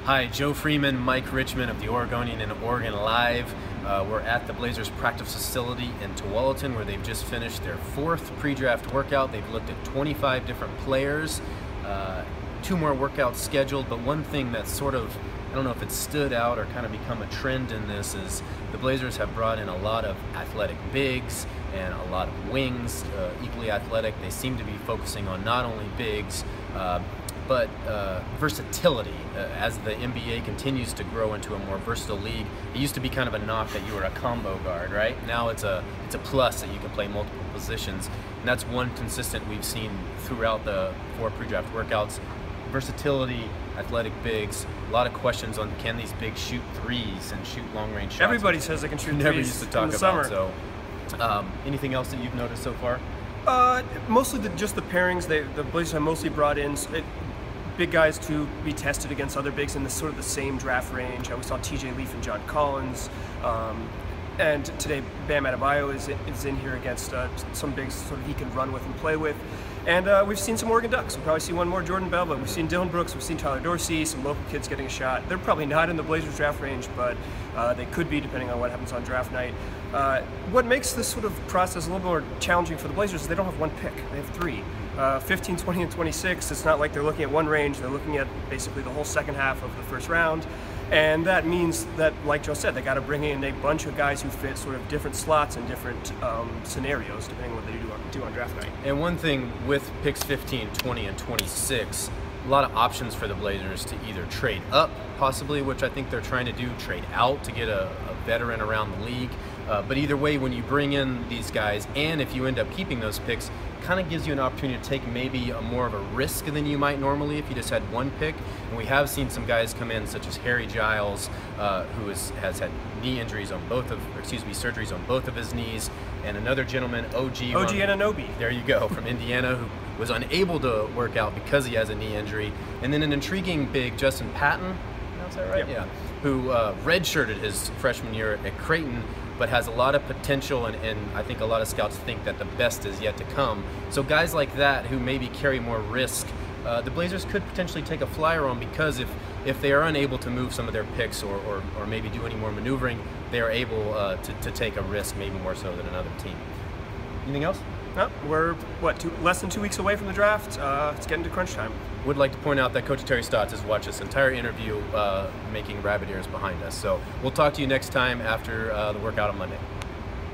Hi, Joe Freeman, Mike Richmond of the Oregonian and Oregon Live. We're at the Blazers practice facility in Tualatin, where they've just finished their 4th pre-draft workout. They've looked at 25 different players, 2 more workouts scheduled, but one thing that's sort of, I don't know if it's stood out or kind of become a trend in this, is the Blazers have brought in a lot of athletic bigs and a lot of wings, equally athletic. They seem to be focusing on not only bigs, but versatility. As the NBA continues to grow into a more versatile league, it used to be kind of a knock that you were a combo guard, right? Now it's a plus that you can play multiple positions, and that's one consistent we've seen throughout the 4 pre-draft workouts. Versatility, athletic bigs, a lot of questions on can these bigs shoot threes and shoot long-range shots. Everybody says they can shoot threes. Never used to talk in the about. summer. So, anything else that you've noticed so far? Mostly just the pairings. The Blazers have mostly brought in big guys to be tested against other bigs in the sort of the same draft range. We saw TJ Leaf and John Collins, and today Bam Adebayo is in here against some bigs sort of he can run with and play with. And we've seen some Oregon Ducks. We'll probably see one more Jordan Bell, but we've seen Dylan Brooks, we've seen Tyler Dorsey, some local kids getting a shot. They're probably not in the Blazers draft range, but they could be depending on what happens on draft night. What makes this sort of process a little more challenging for the Blazers is they don't have one pick, they have 3. 15, 20, and 26, it's not like they're looking at one range, they're looking at basically the whole second half of the first round. And that means that, like Joe said, they got to bring in a bunch of guys who fit sort of different slots and different scenarios, depending on what they do on draft night. And one thing with picks 15, 20, and 26, a lot of options for the Blazers to either trade up, possibly, which I think they're trying to do, trade out to get a veteran around the league. But either way, when you bring in these guys, and if you end up keeping those picks, kind of gives you an opportunity to take maybe more of a risk than you might normally if you just had one pick. And we have seen some guys come in, such as Harry Giles, who has had knee injuries on surgeries on both of his knees, and another gentleman, OG Anunoby. There you go, from Indiana, who was unable to work out because he has a knee injury. And then an intriguing big, Justin Patton, is that right? Yep. Yeah. Who redshirted his freshman year at Creighton, but has a lot of potential, and I think a lot of scouts think that the best is yet to come. So guys like that who maybe carry more risk, the Blazers could potentially take a flyer on, because if they are unable to move some of their picks or maybe do any more maneuvering, they are able to take a risk, maybe more so than another team. Anything else? No, we're, less than 2 weeks away from the draft. It's getting to crunch time. Would like to point out that Coach Terry Stotts has watched this entire interview making rabbit ears behind us. So we'll talk to you next time after the workout on Monday.